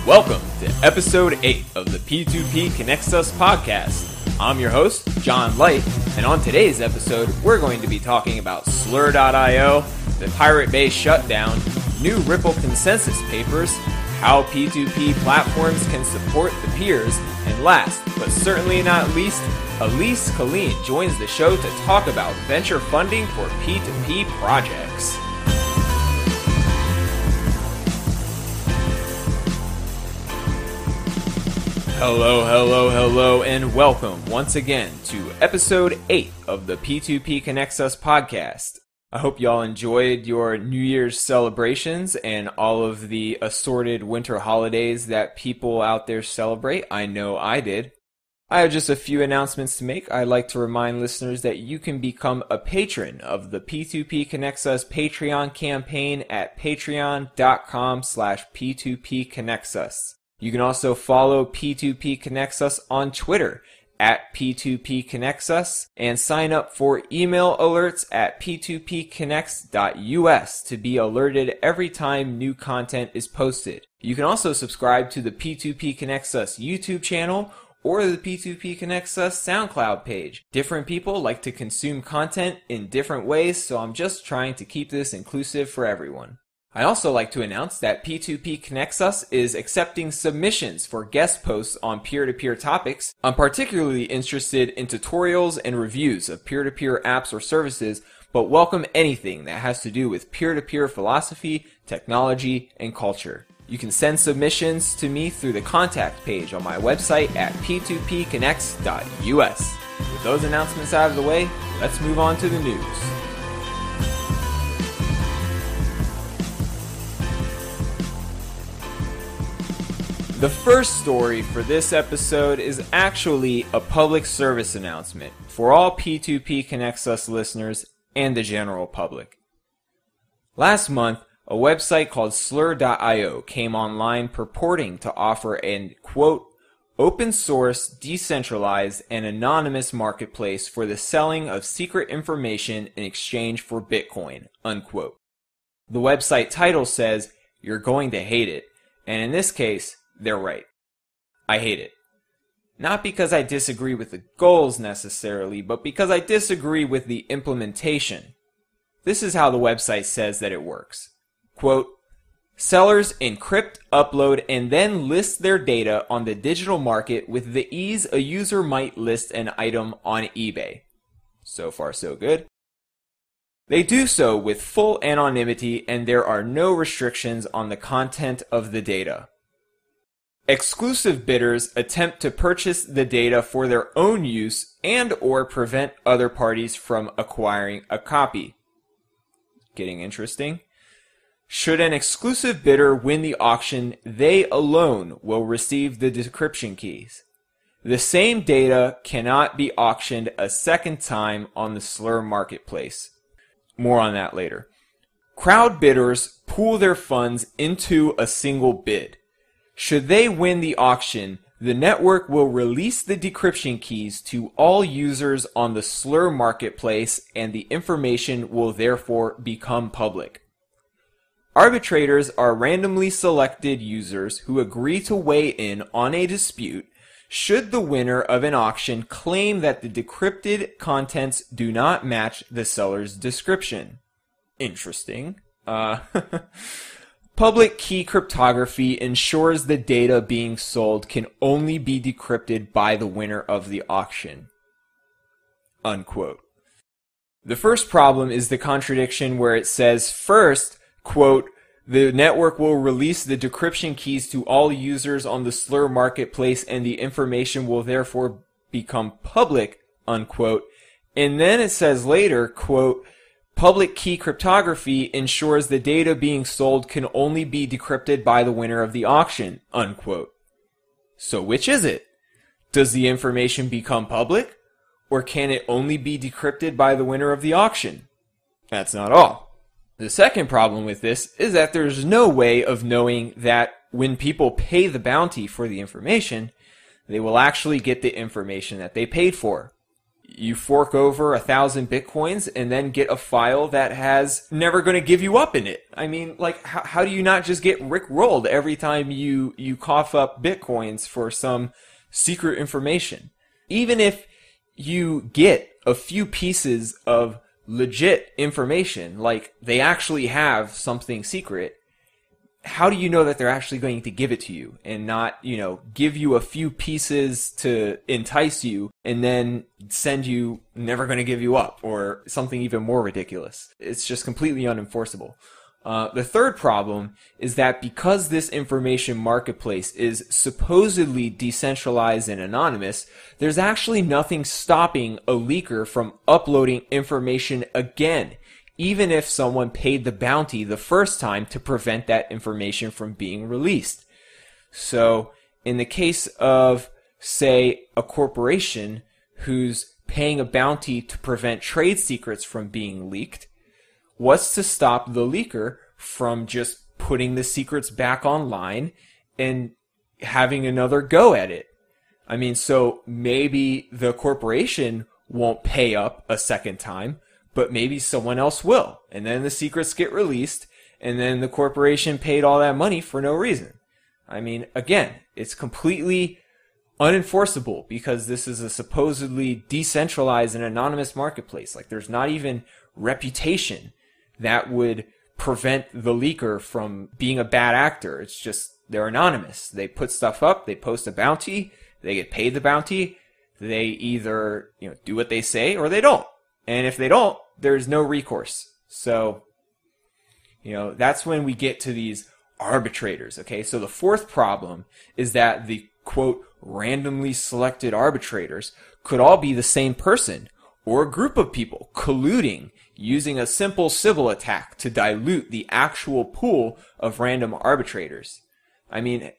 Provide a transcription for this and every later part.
Welcome to episode 8 of the P2P Connects Us podcast. I'm your host, John Light, and on today's episode, we're going to be talking about Slur.io, the Pirate Bay shutdown, new Ripple consensus papers, how P2P platforms can support the peers, and last, but certainly not least, Elise Colleen joins the show to talk about venture funding for P2P projects. Hello, and welcome once again to episode 8 of the P2P Connects Us podcast. I hope y'all enjoyed your New Year's celebrations and all of the assorted winter holidays that people out there celebrate. I know I did. I have just a few announcements to make. I'd like to remind listeners that you can become a patron of the P2P Connects Us Patreon campaign at patreon.com/P2PConnectsUs. You can also follow P2P Connects Us on Twitter at P2P Connects Us and sign up for email alerts at P2PConnects.us to be alerted every time new content is posted. You can also subscribe to the P2P Connects Us YouTube channel or the P2P Connects Us SoundCloud page. Different people like to consume content in different ways, so I'm just trying to keep this inclusive for everyone. I'd also like to announce that P2P Connects Us is accepting submissions for guest posts on peer-to-peer topics. I'm particularly interested in tutorials and reviews of peer-to-peer apps or services, but welcome anything that has to do with peer-to-peer philosophy, technology, and culture. You can send submissions to me through the contact page on my website at p2pconnects.us. With those announcements out of the way, let's move on to the news. The first story for this episode is actually a public service announcement for all P2P Connects Us listeners and the general public. Last month, a website called Slur.io came online purporting to an, quote, open source, decentralized, and anonymous marketplace for the selling of secret information in exchange for Bitcoin, unquote. The website title says, "You're going to hate it," and in this case, they're right. I hate it. Not because I disagree with the goals necessarily, but because I disagree with the implementation. This is how the website says that it works. Quote, sellers encrypt, upload, and then list their data on the digital market with the ease a user might list an item on eBay. So far, so good. They do so with full anonymity, and there are no restrictions on the content of the data. Exclusive bidders attempt to purchase the data for their own use and or prevent other parties from acquiring a copy. Getting interesting? Should an exclusive bidder win the auction, they alone will receive the decryption keys. The same data cannot be auctioned a second time on the Slur marketplace. More on that later. Crowd bidders pool their funds into a single bid. Should they win the auction, the network will release the decryption keys to all users on the Slur marketplace, and the information will therefore become public. Arbitrators are randomly selected users who agree to weigh in on a dispute should the winner of an auction claim that the decrypted contents do not match the seller's description. Interesting. Public key cryptography ensures the data being sold can only be decrypted by the winner of the auction. Unquote. The first problem is the contradiction where it says first, quote, the network will release the decryption keys to all users on the Slur marketplace and the information will therefore become public, unquote. And then it says later, quote, public key cryptography ensures the data being sold can only be decrypted by the winner of the auction, unquote. So which is it? Does the information become public? Or can it only be decrypted by the winner of the auction? That's not all. The second problem with this is that there's no way of knowing that when people pay the bounty for the information, they will actually get the information that they paid for. you fork over 1,000 Bitcoins and then get a file that has never going to give you up in it. I mean, like, how do you not just get rickrolled every time you cough up Bitcoins for some secret information? Even if you get a few pieces of legit information, like they actually have something secret, how do you know that they're actually going to give it to you and not, give you a few pieces to entice you and then send you never going to give you up or something even more ridiculous? It's just completely unenforceable. The third problem is that because this information marketplace is supposedly decentralized and anonymous, there's actually nothing stopping a leaker from uploading information again, even if someone paid the bounty the first time to prevent that information from being released. So, in the case of, say, a corporation who's paying a bounty to prevent trade secrets from being leaked, what's to stop the leaker from just putting the secrets back online and having another go at it? I mean, so maybe the corporation won't pay up a second time, but maybe someone else will. And then the secrets get released, and then the corporation paid all that money for no reason. I mean, again, it's completely unenforceable because this is a supposedly decentralized and anonymous marketplace. Like, there's not even reputation that would prevent the leaker from being a bad actor. It's just they're anonymous. They put stuff up, they post a bounty, they get paid the bounty. They either, do what they say or they don't. And if they don't, there's no recourse. So, that's when we get to these arbitrators, okay? So the fourth problem is that the, quote, randomly selected arbitrators could all be the same person or a group of people colluding using a simple civil attack to dilute the actual pool of random arbitrators. I mean,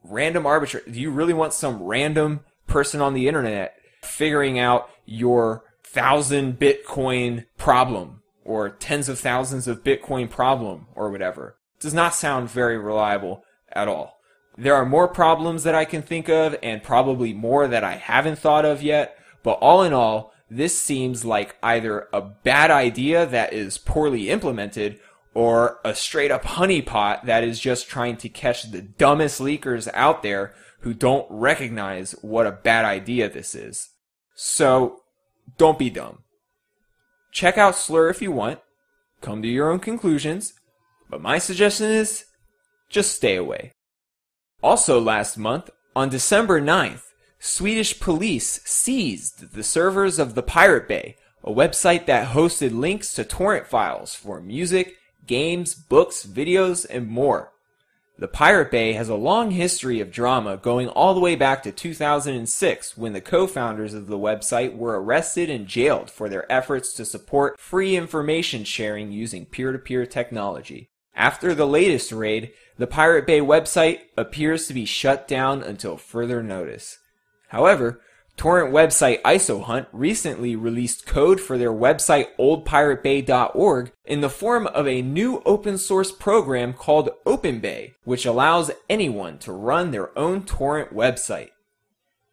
random arbitrator, do you really want some random person on the internet figuring out your 1,000 Bitcoin problem or tens of thousands of Bitcoin problem or whatever? It does not sound very reliable at all. There are more problems that I can think of and probably more that I haven't thought of yet, but all in all, this seems like either a bad idea that is poorly implemented or a straight up honeypot that is just trying to catch the dumbest leakers out there who don't recognize what a bad idea this is. So, don't be dumb. Check out Slur if you want. Come to your own conclusions. But my suggestion is, just stay away. Also last month, on December 9th, Swedish police seized the servers of the Pirate Bay, a website that hosted links to torrent files for music, games, books, videos, and more. The Pirate Bay has a long history of drama going all the way back to 2006 when the co-founders of the website were arrested and jailed for their efforts to support free information sharing using peer-to-peer technology. After the latest raid, the Pirate Bay website appears to be shut down until further notice. However, torrent website IsoHunt recently released code for their website oldpiratebay.org in the form of a new open source program called OpenBay, which allows anyone to run their own torrent website,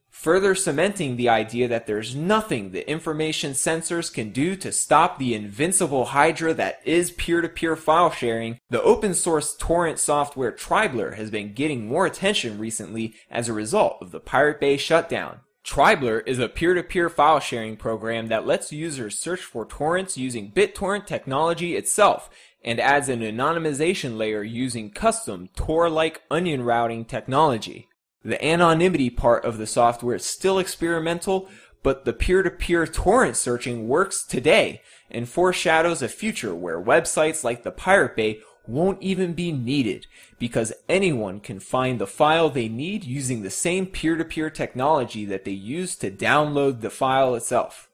further cementing the idea that there's nothing the information censors can do to stop the invincible hydra that is peer-to-peer file sharing. The open source torrent software Tribler has been getting more attention recently as a result of the Pirate Bay shutdown. Tribler is a peer-to-peer file sharing program that lets users search for torrents using BitTorrent technology itself and adds an anonymization layer using custom Tor-like onion routing technology. The anonymity part of the software is still experimental, but the peer-to-peer torrent searching works today and foreshadows a future where websites like the Pirate Bay won't even be needed because anyone can find the file they need using the same peer-to-peer technology that they use to download the file itself.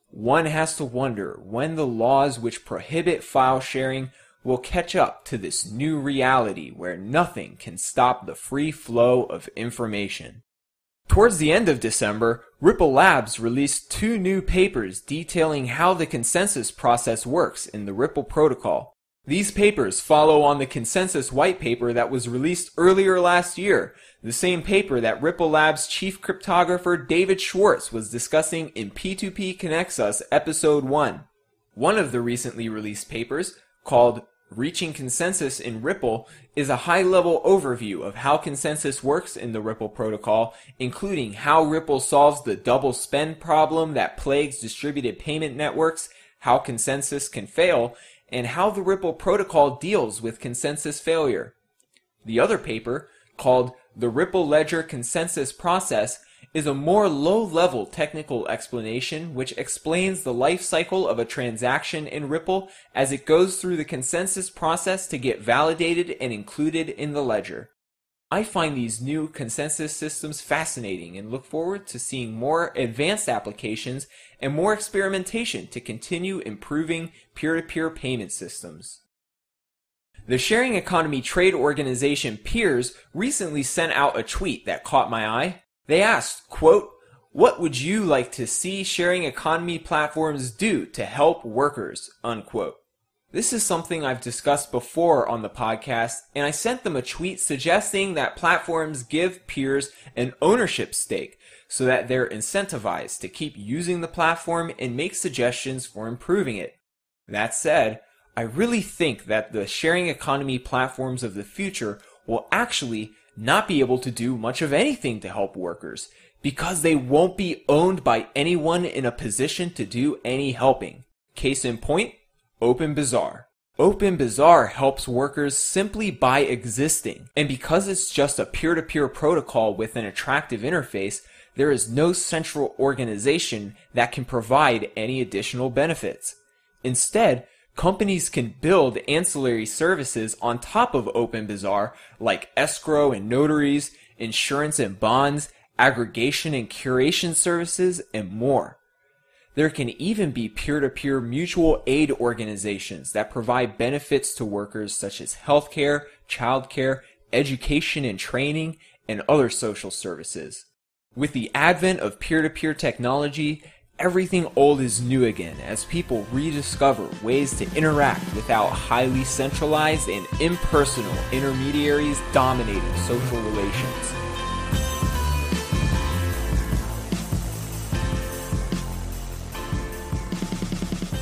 One has to wonder when the laws which prohibit file sharing will catch up to this new reality where nothing can stop the free flow of information. Towards the end of December, Ripple Labs released 2 new papers detailing how the consensus process works in the Ripple protocol. These papers follow on the consensus white paper that was released earlier last year, the same paper that Ripple Labs chief cryptographer David Schwartz was discussing in P2P Connects Us Episode 1. One of the recently released papers, called Reaching Consensus in Ripple, is a high-level overview of how consensus works in the Ripple protocol, including how Ripple solves the double spend problem that plagues distributed payment networks, how consensus can fail, and how the Ripple protocol deals with consensus failure. The other paper, called The Ripple Ledger Consensus Process, is a more low-level technical explanation which explains the life cycle of a transaction in Ripple as it goes through the consensus process to get validated and included in the ledger. I find these new consensus systems fascinating and look forward to seeing more advanced applications and more experimentation to continue improving peer-to-peer payment systems. The sharing economy trade organization Peers recently sent out a tweet that caught my eye. They asked, quote, "What would you like to see sharing economy platforms do to help workers?" unquote. This is something I've discussed before on the podcast, and I sent them a tweet suggesting that platforms give peers an ownership stake so that they're incentivized to keep using the platform and make suggestions for improving it. That said, I really think that the sharing economy platforms of the future will actually not be able to do much of anything to help workers because they won't be owned by anyone in a position to do any helping. Case in point, Bazaar. Bazaar helps workers simply by existing, and because it's just a peer-to-peer protocol with an attractive interface, there is no central organization that can provide any additional benefits. Instead, companies can build ancillary services on top of Bazaar, like escrow and notaries, insurance and bonds, aggregation and curation services, and more. There can even be peer-to-peer mutual aid organizations that provide benefits to workers such as healthcare, childcare, education and training, and other social services. With the advent of peer-to-peer technology, everything old is new again as people rediscover ways to interact without highly centralized and impersonal intermediaries dominating social relations.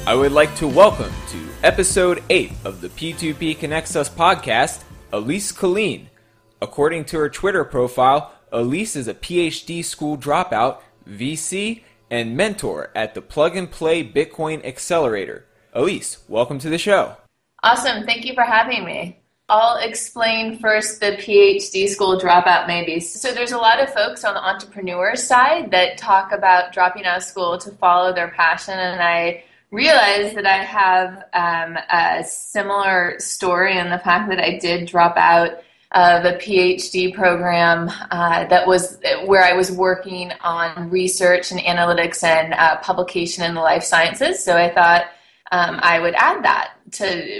I would like to welcome to episode 8 of the P2P Connects Us podcast, Elise Colleen. According to her Twitter profile, Elise is a PhD school dropout, VC, and mentor at the Plug and Play Bitcoin Accelerator. Elise, welcome to the show. Awesome. Thank you for having me. I'll explain first the PhD school dropout maybe. So there's a lot of folks on the entrepreneur side that talk about dropping out of school to follow their passion, and I realize that I have a similar story in the fact that I did drop out of a PhD program that was where I was working on research and analytics and publication in the life sciences. So I thought I would add that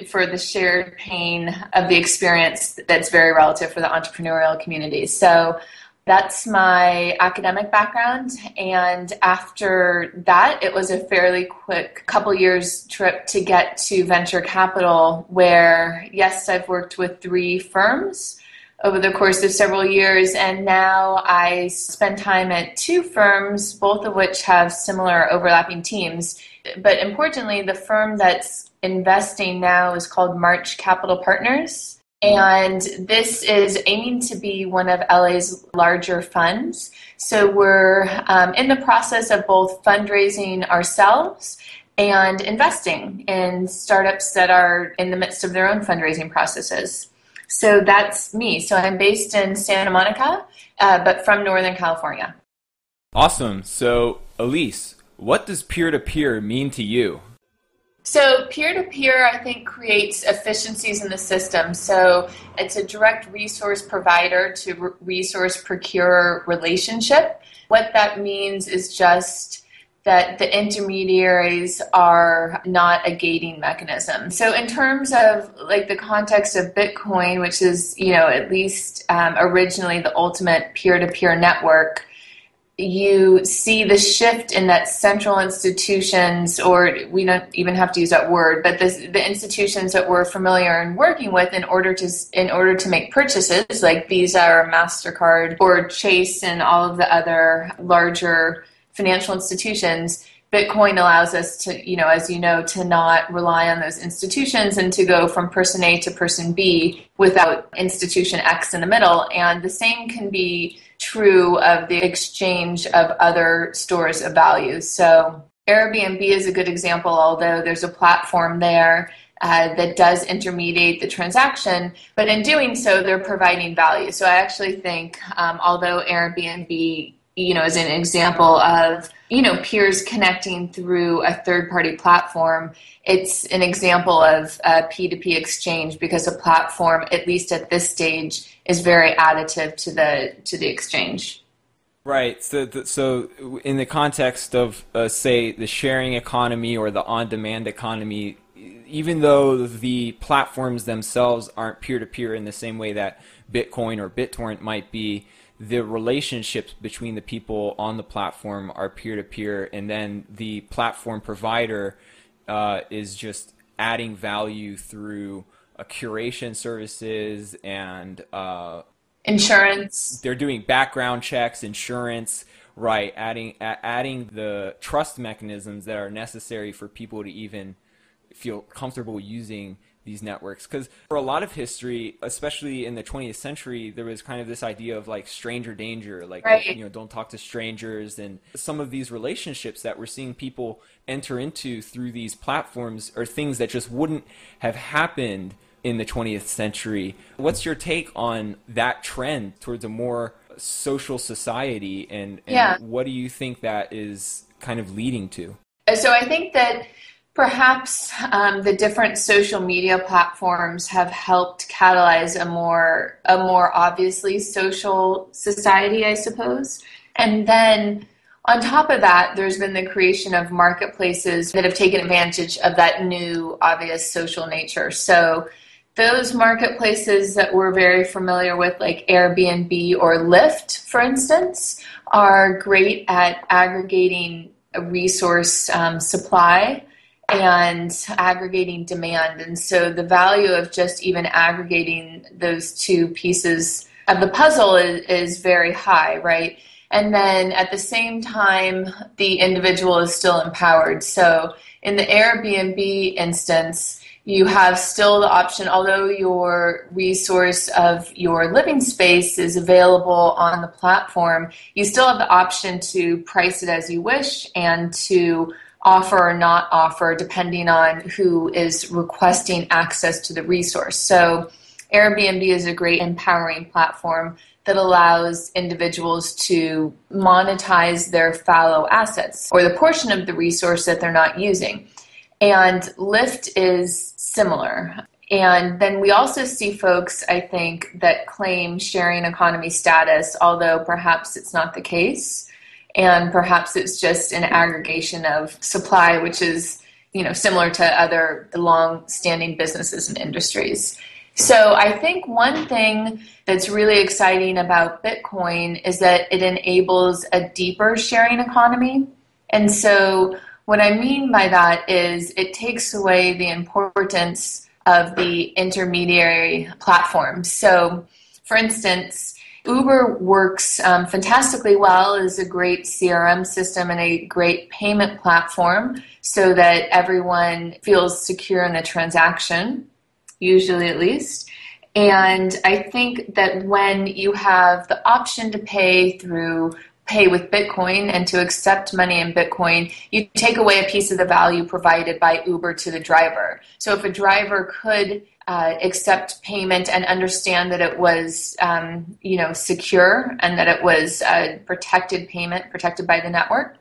for the shared pain of the experience that's very relative for the entrepreneurial community. So that's my academic background, and after that, it was a fairly quick couple years trip to get to venture capital, where, yes, I've worked with 3 firms over the course of several years, and now I spend time at 2 firms, both of which have similar overlapping teams. But importantly, the firm that's investing now is called March Capital Partners. And this is aiming to be one of LA's larger funds. So we're in the process of both fundraising ourselves and investing in startups that are in the midst of their own fundraising processes. So that's me. So I'm based in Santa Monica, but from Northern California. Awesome. So, Elise, what does peer-to-peer mean to you? So peer-to-peer, I think, creates efficiencies in the system. So it's a direct resource provider to resource procurer relationship. What that means is just that the intermediaries are not a gating mechanism. So in terms of like the context of Bitcoin, which is, at least originally the ultimate peer-to-peer network, you see the shift in that central institutions, or we don't even have to use that word, but the institutions that we're familiar in working with in order to make purchases like Visa or MasterCard or Chase and all of the other larger financial institutions, Bitcoin allows us to, as you know, to not rely on those institutions and to go from person A to person B without institution X in the middle. And the same can be true of the exchange of other stores of value. So Airbnb is a good example, although there's a platform there that does intermediate the transaction, but in doing so, they're providing value. So I actually think, although Airbnb, is an example of, peers connecting through a third-party platform, it's an example of a P2P exchange because a platform, at least at this stage, is very additive to the exchange. Right. So in the context of, say, the sharing economy or the on-demand economy, even though the platforms themselves aren't peer-to-peer in the same way that Bitcoin or BitTorrent might be, the relationships between the people on the platform are peer-to-peer, and then the platform provider is just adding value through curation services and insurance. They're doing background checks, insurance, right? Adding the trust mechanisms that are necessary for people to even feel comfortable using these networks. Because for a lot of history, especially in the 20th century, there was kind of this idea of like stranger danger, like, right. Don't talk to strangers. And some of these relationships that we're seeing people enter into through these platforms are things that just wouldn't have happened in the 20th century. What's your take on that trend towards a more social society, and what do you think that is kind of leading to? So I think that perhaps the different social media platforms have helped catalyze a more obviously social society, I suppose. And then on top of that, there's been the creation of marketplaces that have taken advantage of that new obvious social nature. So those marketplaces that we're very familiar with, like Airbnb or Lyft, for instance, are great at aggregating a resource supply and aggregating demand. And so the value of just even aggregating those two pieces of the puzzle is very high, right? And then at the same time, the individual is still empowered. So in the Airbnb instance, you have still the option, although your resource of your living space is available on the platform, you still have the option to price it as you wish and to offer or not offer depending on who is requesting access to the resource. So Airbnb is a great empowering platform that allows individuals to monetize their fallow assets or the portion of the resource that they're not using. And Lyft is similar. And then we also see folks, I think, that claim sharing economy status, although perhaps it's not the case. And perhaps it's just an aggregation of supply, which is, similar to other long-standing businesses and industries. So I think one thing that's really exciting about Bitcoin is that it enables a deeper sharing economy. And so what I mean by that is it takes away the importance of the intermediary platforms. So, for instance, Uber works fantastically well as a great CRM system and a great payment platform so that everyone feels secure in the transaction, usually at least. And I think that when you have the option to pay with Bitcoin and to accept money in Bitcoin, you take away a piece of the value provided by Uber to the driver. So if a driver could accept payment and understand that it was, secure and that it was a protected payment, protected by the network,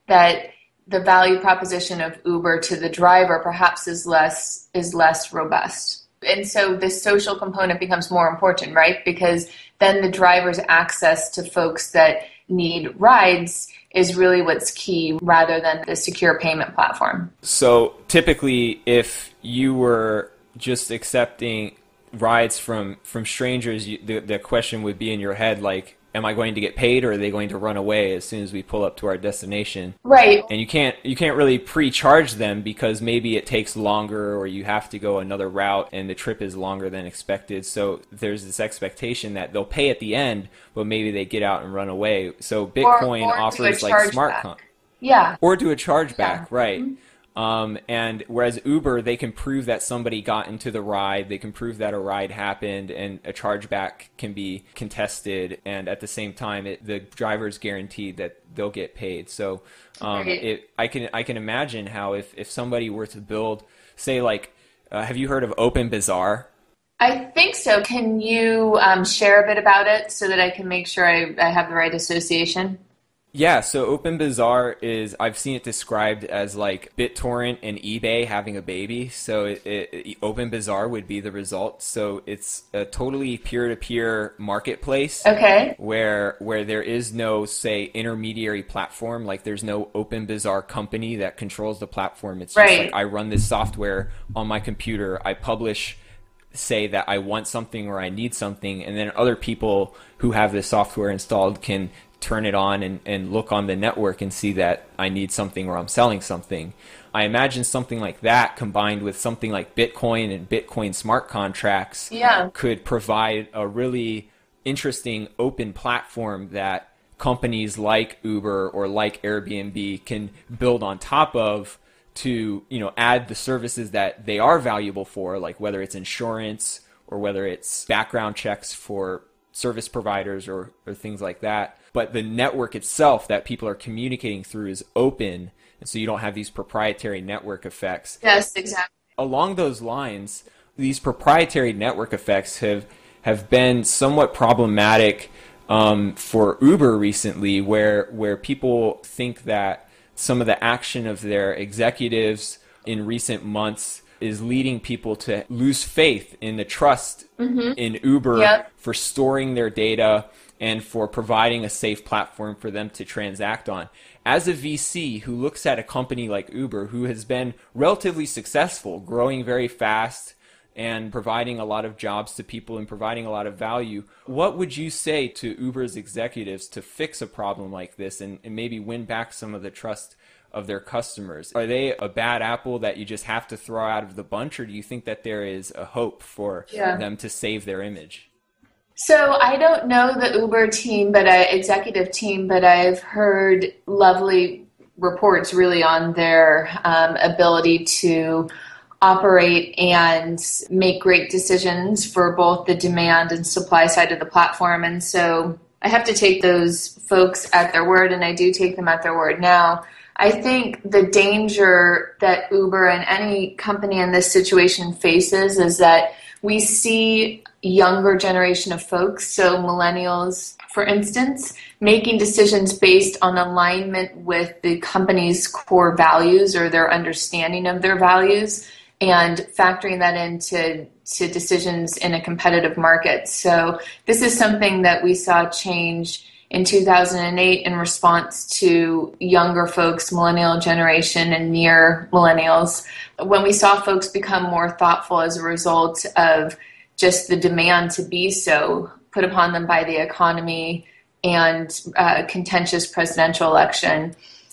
that the value proposition of Uber to the driver perhaps is less robust. And so this social component becomes more important, right? Because then the driver's access to folks that need rides is really what's key rather than the secure payment platform. So typically, if you were just accepting rides from strangers, the question would be in your head like, am I going to get paid, or are they going to run away as soon as we pull up to our destination? Right. And you can't really pre-charge them because maybe it takes longer, or you have to go another route and the trip is longer than expected. So there's this expectation that they'll pay at the end, but maybe they get out and run away. So Bitcoin or offers do a like yeah, or do a chargeback, yeah. right? Mm-hmm. And whereas Uber, they can prove that somebody got into the ride, they can prove that a ride happened, and a chargeback can be contested, and at the same time, the driver is guaranteed that they'll get paid. So I can imagine how if somebody were to build, say, like, have you heard of Open Bazaar? I think so. Can you share a bit about it so that I can make sure I have the right association? Yeah, so Open Bazaar is, I've seen it described as like BitTorrent and eBay having a baby. So Open Bazaar would be the result. So it's a totally peer-to-peer marketplace. Okay. Where there is no, say, intermediary platform. Like there's no Open Bazaar company that controls the platform. It's just like I run this software on my computer. I publish, say that I want something or I need something, and then other people who have this software installed can turn it on and look on the network and see that I need something or I'm selling something. I imagine something like that combined with something like Bitcoin and Bitcoin smart contracts could provide a really interesting open platform that companies like Uber or like Airbnb can build on top of to, add the services that they are valuable for, like whether it's insurance or whether it's background checks for service providers or things like that. But the network itself that people are communicating through is open, and so you don't have these proprietary network effects. Yes, exactly. Along those lines, these proprietary network effects have been somewhat problematic for Uber recently, where people think that some of the action of their executives in recent months is leading people to lose faith in the trust in Uber for storing their data and for providing a safe platform for them to transact on. As a VC who looks at a company like Uber, who has been relatively successful, growing very fast and providing a lot of jobs to people and providing a lot of value, what would you say to Uber's executives to fix a problem like this and maybe win back some of the trust of their customers? Are they a bad apple that you just have to throw out of the bunch, or do you think that there is a hope for them to save their image? So I don't know the Uber team, executive team, but I've heard lovely reports really on their ability to operate and make great decisions for both the demand and supply side of the platform. And so I have to take those folks at their word, and I do take them at their word now. I think the danger that Uber and any company in this situation faces is that we see younger generation of folks, so millennials, for instance, making decisions based on alignment with the company's core values or their understanding of their values, and factoring that into decisions in a competitive market. So this is something that we saw change in 2008 in response to younger folks, millennial generation and near millennials, when we saw folks become more thoughtful as a result of just the demand to be so put upon them by the economy and contentious presidential election.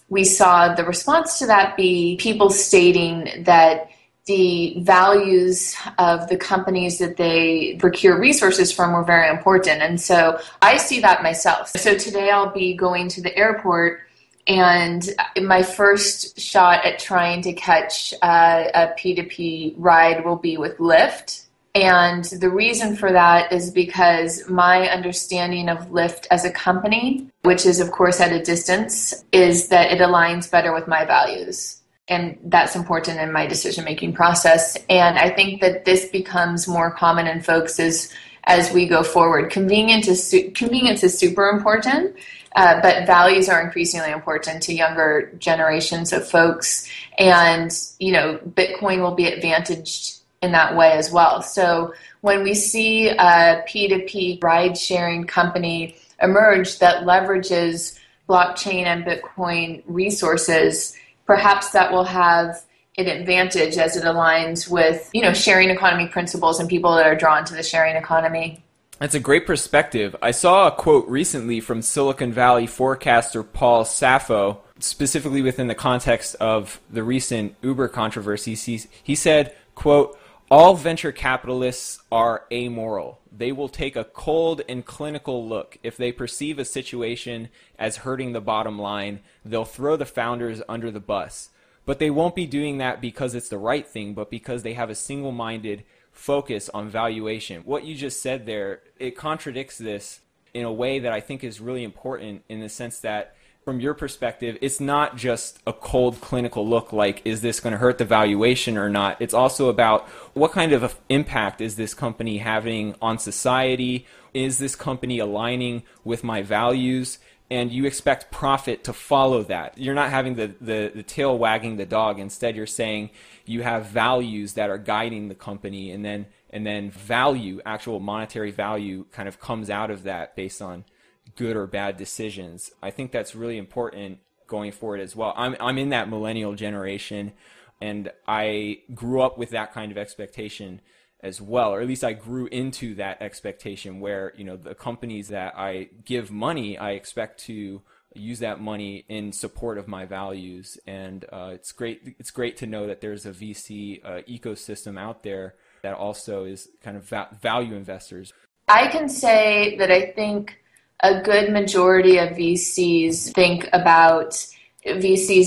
We saw the response to that be people stating that the values of the companies that they procure resources from were very important. And so I see that myself. So today I'll be going to the airport, and my first shot at trying to catch a P2P ride will be with Lyft. And the reason for that is because my understanding of Lyft as a company, which is of course at a distance, is that it aligns better with my values. And that's important in my decision-making process. And I think that this becomes more common in folks as we go forward. Convenience is super important, but values are increasingly important to younger generations of folks. And, Bitcoin will be advantaged in that way as well. So when we see a P2P ride-sharing company emerge that leverages blockchain and Bitcoin resources, perhaps that will have an advantage as it aligns with, sharing economy principles and people that are drawn to the sharing economy. That's a great perspective. I saw a quote recently from Silicon Valley forecaster Paul Saffo, specifically within the context of the recent Uber controversies. He said, quote, "All venture capitalists are amoral. They will take a cold and clinical look. If they perceive a situation as hurting the bottom line, they'll throw the founders under the bus. But they won't be doing that because it's the right thing, but because they have a single-minded focus on valuation." What you just said there, it contradicts this in a way that I think is really important, in the sense that from your perspective, it's not just a cold clinical look like, is this going to hurt the valuation or not? It's also about what kind of impact is this company having on society? Is this company aligning with my values? And you expect profit to follow that. You're not having the tail wagging the dog. Instead, you're saying you have values that are guiding the company, and then value, actual monetary value, kind of comes out of that based on good or bad decisions. I think that's really important going forward as well. I'm in that millennial generation, and I grew up with that kind of expectation as well, or at least I grew into that expectation where, the companies that I give money, I expect to use that money in support of my values. And it's great to know that there's a VC ecosystem out there that also is kind of value investors. I can say that I think a good majority of VCs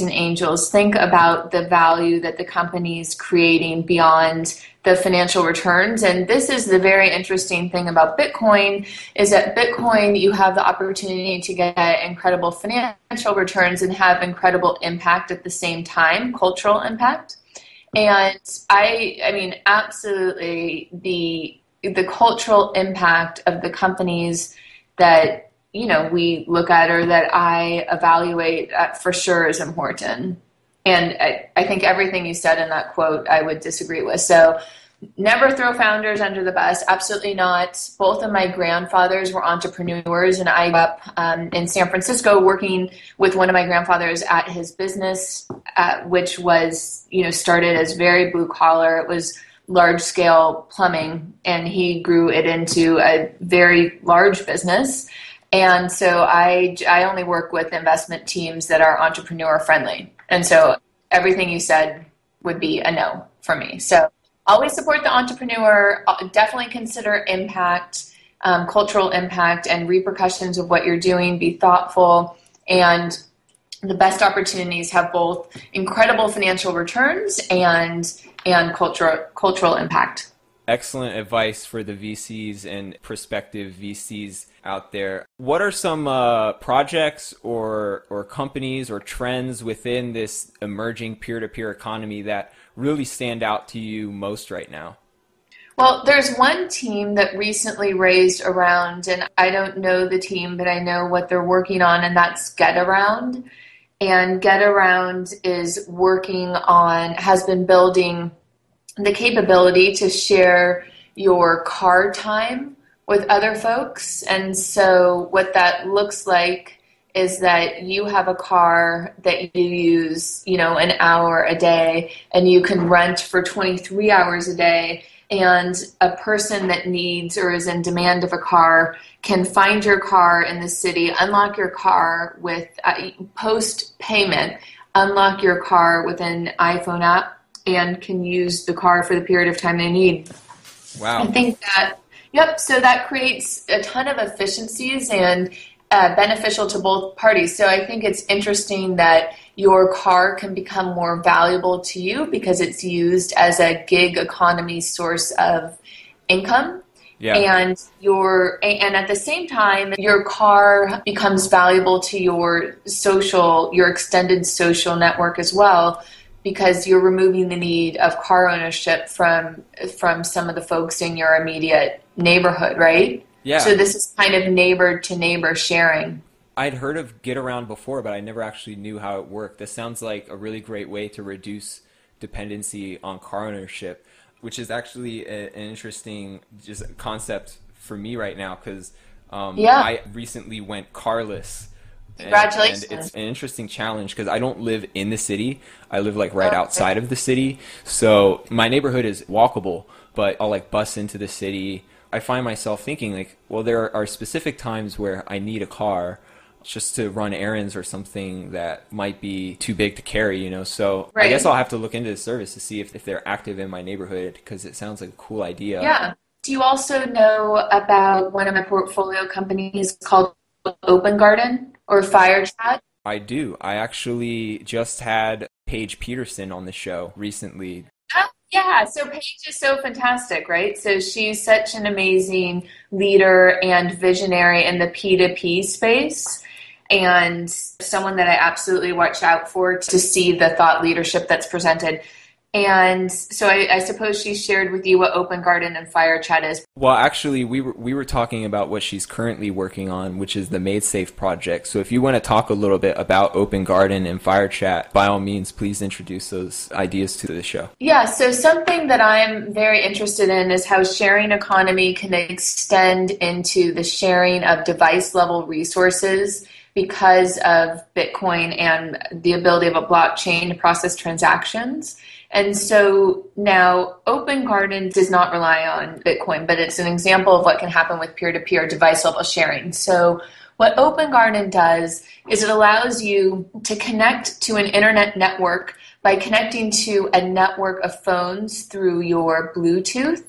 and angels think about the value that the company is creating beyond the financial returns. And this is the very interesting thing about Bitcoin, is that Bitcoin, you have the opportunity to get incredible financial returns and have incredible impact at the same time, cultural impact. And I mean, absolutely the cultural impact of the companies that we look at, or that I evaluate, for sure is important. And I think everything you said in that quote, I would disagree with. So never throw founders under the bus. Absolutely not. Both of my grandfathers were entrepreneurs, and I grew up in San Francisco working with one of my grandfathers at his business, which was, started as very blue collar. It was large scale plumbing, and he grew it into a very large business. And so I only work with investment teams that are entrepreneur friendly. And so everything you said would be a no for me. So always support the entrepreneur. Definitely consider impact, cultural impact, and repercussions of what you're doing. Be thoughtful. And the best opportunities have both incredible financial returns and cultural impact. Excellent advice for the VCs and prospective VCs out there. What are some projects or companies or trends within this emerging peer-to-peer economy that really stand out to you most right now? Well, there's one team that recently raised around, and I don't know the team, but I know what they're working on, and that's GetAround. And GetAround has been building the capability to share your car time with other folks. And so what that looks like is that you have a car that you use, an hour a day, and you can rent for 23 hours a day. And a person that needs or is in demand of a car can find your car in the city, unlock your car with post-payment, unlock your car with an iPhone app, and can use the car for the period of time they need. Wow. I think so that creates a ton of efficiencies and beneficial to both parties. So I think it's interesting that your car can become more valuable to you because it's used as a gig economy source of income. Yeah. And at the same time, your car becomes valuable to your extended social network as well, because you're removing the need of car ownership from some of the folks in your immediate neighborhood, right? Yeah. So this is kind of neighbor to neighbor sharing. I'd heard of GetAround before, but I never actually knew how it worked. This sounds like a really great way to reduce dependency on car ownership, which is actually an interesting just concept for me right now, because I recently went carless. Congratulations. And it's an interesting challenge because I don't live in the city. I live right outside of the city. So my neighborhood is walkable, but I'll bus into the city, I find myself thinking like, well, there are specific times where I need a car just to run errands or something that might be too big to carry, So I guess I'll have to look into the service to see if they're active in my neighborhood, because it sounds like a cool idea. Yeah. Do you also know about one of my portfolio companies called Open Garden or FireChat? I do. I actually just had Paige Peterson on the show recently. Oh, yeah. So Paige is so fantastic, right? So she's such an amazing leader and visionary in the P2P space, and someone that I absolutely watch out for to see the thought leadership that's presented. And so I suppose she shared with you what Open Garden and FireChat is. Well, actually, we were talking about what she's currently working on, which is the Made Safe project. So if you want to talk a little bit about Open Garden and FireChat, by all means, please introduce those ideas to the show. Yeah, so something that I'm very interested in is how sharing economy can extend into the sharing of device-level resources because of Bitcoin and the ability of a blockchain to process transactions. And so now Open Garden does not rely on Bitcoin, but it's an example of what can happen with peer-to-peer device level sharing. So what Open Garden does is it allows you to connect to an internet network by connecting to a network of phones through your Bluetooth.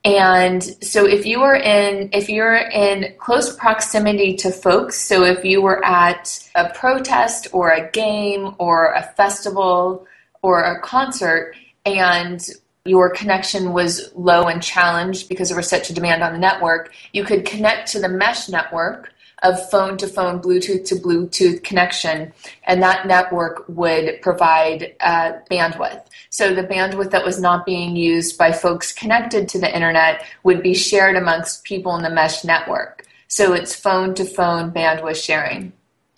And so if you're in close proximity to folks, so if you were at a protest or a game or a festival or a concert and your connection was low and challenged because there was such a demand on the network, you could connect to the mesh network of phone-to-phone, Bluetooth-to-Bluetooth connection, and that network would provide bandwidth. So the bandwidth that was not being used by folks connected to the internet would be shared amongst people in the mesh network. So it's phone-to-phone bandwidth sharing.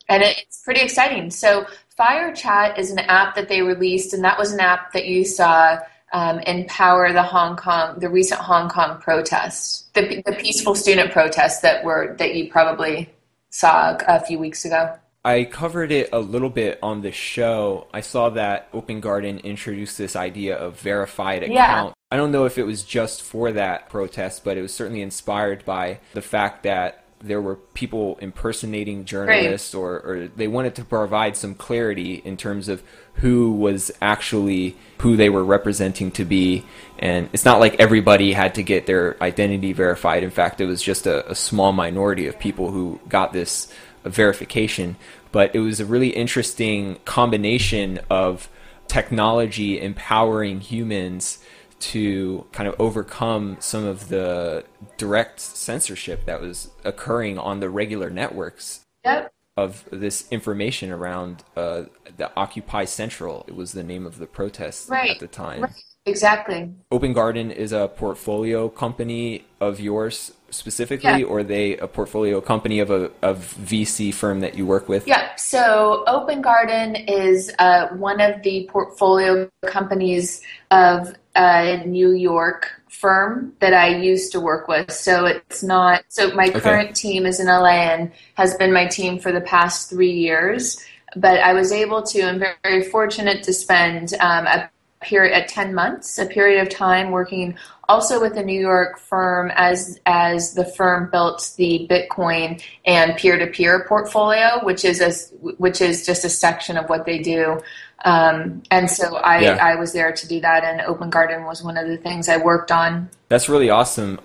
And it's pretty exciting. So FireChat is an app that they released, and that was an app that you saw empower the recent Hong Kong protests, the peaceful student protests that you probably saw a few weeks ago. I covered it a little bit on the show. I saw that Open Garden introduced this idea of verified account. Yeah. I don't know if it was just for that protest, but it was certainly inspired by the fact that there were people impersonating journalists, or they wanted to provide some clarity in terms of who was actually who they were representing to be. And it's not like everybody had to get their identity verified. In fact, it was just a small minority of people who got this verification. But it was a really interesting combination of technology empowering humans to kind of overcome some of the direct censorship that was occurring on the regular networks. Yep. Of this information around the Occupy Central. It was the name of the protest at the time. Right. Exactly. Open Garden is a portfolio company of yours specifically, or are they a portfolio company of a VC firm that you work with? Yeah, so Open Garden is one of the portfolio companies of a New York firm that I used to work with. So it's not, so my current team is in LA and has been my team for the past 3 years. But I was able to, I'm very, very fortunate to spend a period at 10 months, a period of time working also with a New York firm as the firm built the Bitcoin and peer-to-peer portfolio, which is just a section of what they do. And so I was there to do that, and Open Garden was one of the things I worked on. That's really awesome.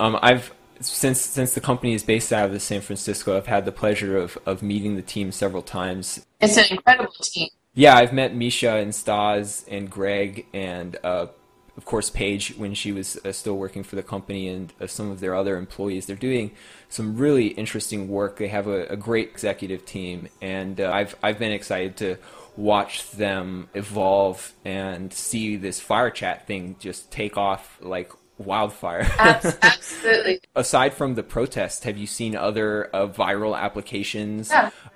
Since the company is based out of San Francisco, I've had the pleasure of meeting the team several times. It's an incredible team. Yeah, I've met Misha and Stas and Greg and of course Paige when she was still working for the company, and some of their other employees. They're doing some really interesting work. They have a great executive team, and I've been excited to watch them evolve and see this FireChat thing just take off like wildfire. Absolutely. Aside from the protest, have you seen other viral applications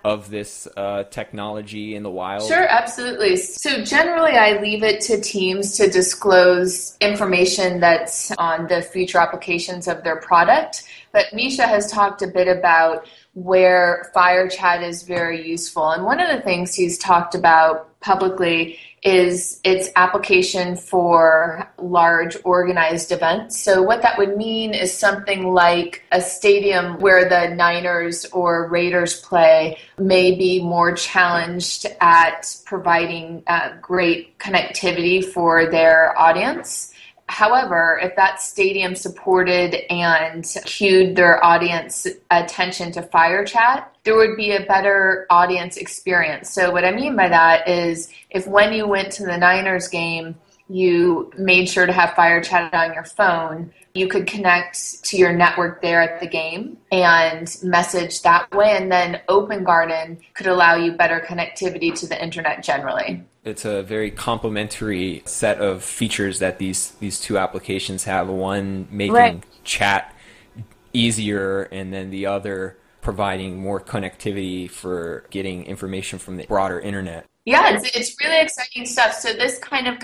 of this technology in the wild? Sure, absolutely. So generally I leave it to teams to disclose information that's on the future applications of their product. But Misha has talked a bit about where FireChat is very useful. And one of the things he's talked about publicly is its application for large organized events. So what that would mean is something like a stadium where the Niners or Raiders play may be more challenged at providing great connectivity for their audience. However, if that stadium supported and cued their audience attention to FireChat, there would be a better audience experience. So what I mean by that is if when you went to the Niners game, you made sure to have FireChat on your phone, you could connect to your network there at the game and message that way. And then Open Garden could allow you better connectivity to the internet generally. It's a very complementary set of features that these two applications have. One making chat easier, and then the other providing more connectivity for getting information from the broader internet. Yeah, it's really exciting stuff. So this kind of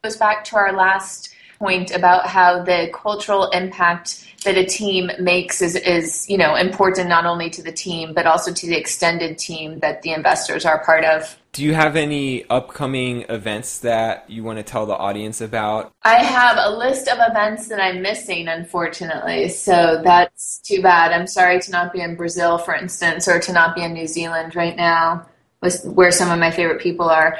goes back to our last point about how the cultural impact that a team makes is important not only to the team, but also to the extended team that the investors are part of. Do you have any upcoming events that you want to tell the audience about? I have a list of events that I'm missing, unfortunately, so that's too bad. I'm sorry to not be in Brazil, for instance, or to not be in New Zealand right now, where some of my favorite people are.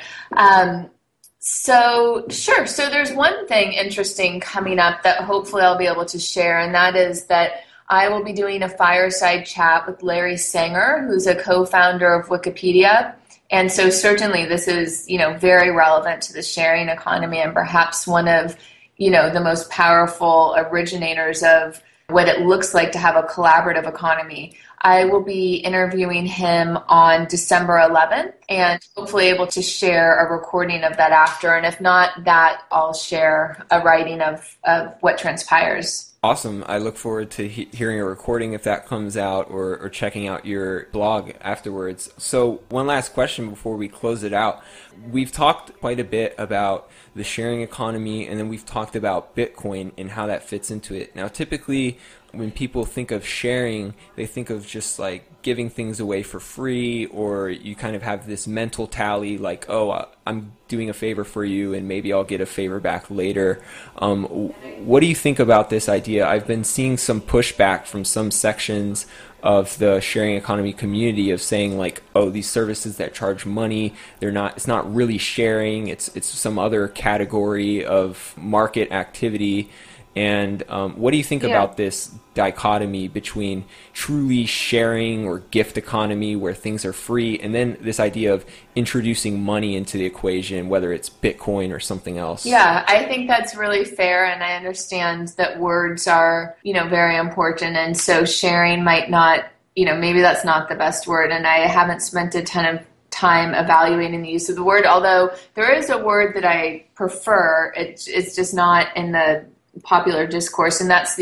So there's one thing interesting coming up that hopefully I'll be able to share, and that is that I will be doing a fireside chat with Larry Sanger, who's a co-founder of Wikipedia. And so certainly this is, very relevant to the sharing economy and perhaps one of, the most powerful originators of what it looks like to have a collaborative economy. I will be interviewing him on December 11th and hopefully able to share a recording of that after. And if not that, I'll share a writing of what transpires. Awesome. I look forward to hearing a recording if that comes out or checking out your blog afterwards. So one last question before we close it out. We've talked quite a bit about the sharing economy, and then we've talked about Bitcoin and how that fits into it. Now, typically, when people think of sharing, they think of just like giving things away for free, or you kind of have this mental tally like, oh, I'm doing a favor for you and maybe I'll get a favor back later. What do you think about this idea? I've been seeing some pushback from some sections of the sharing economy community of saying like, oh, these services that charge money, it's not really sharing, it's some other category of market activity. And what do you think about this dichotomy between truly sharing or gift economy where things are free, and then this idea of introducing money into the equation, whether it's Bitcoin or something else? Yeah, I think that's really fair, and I understand that words are, very important, and so sharing might not, maybe that's not the best word, and I haven't spent a ton of time evaluating the use of the word, although there is a word that I prefer. It's just not in the popular discourse, and that's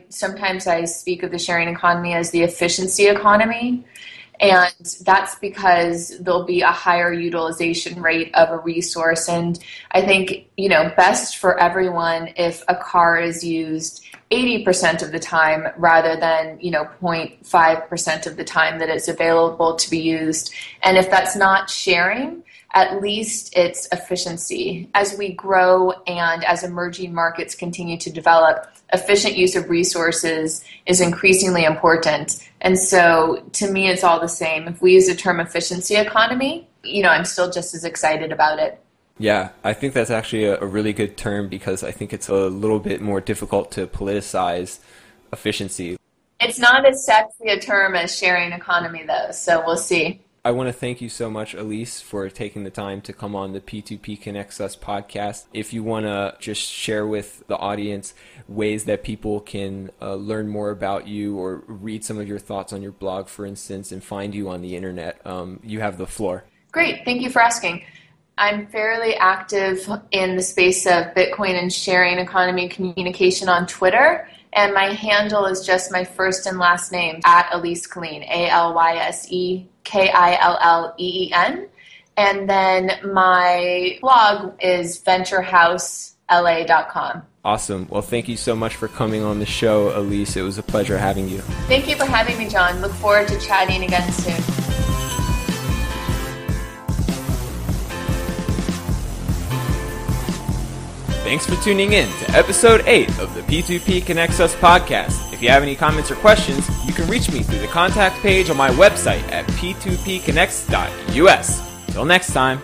sometimes I speak of the sharing economy as the efficiency economy, and that's because there'll be a higher utilization rate of a resource. And I think best for everyone if a car is used 80% of the time rather than 0.5% of the time that it's available to be used. And if that's not sharing, at least it's efficiency. As we grow and as emerging markets continue to develop, efficient use of resources is increasingly important. And so to me, it's all the same. If we use the term efficiency economy, I'm still just as excited about it. Yeah, I think that's actually a really good term because I think it's a little bit more difficult to politicize efficiency. It's not as sexy a term as sharing economy, though, so we'll see. I want to thank you so much, Elise, for taking the time to come on the P2P Connects Us podcast. If you want to just share with the audience ways that people can learn more about you or read some of your thoughts on your blog, for instance, and find you on the internet, you have the floor. Great. Thank you for asking. I'm fairly active in the space of Bitcoin and sharing economy communication on Twitter. And my handle is just my first and last name, @Elise Killeen, ALYSEKILLEEN. And then my blog is venturehouse la.com. Awesome. Well, thank you so much for coming on the show, Elise. It was a pleasure having you. Thank you for having me, John. Look forward to chatting again soon. Thanks for tuning in to episode 8 of the P2P Connects Us podcast. If you have any comments or questions, you can reach me through the contact page on my website at p2pconnects.us. Till next time.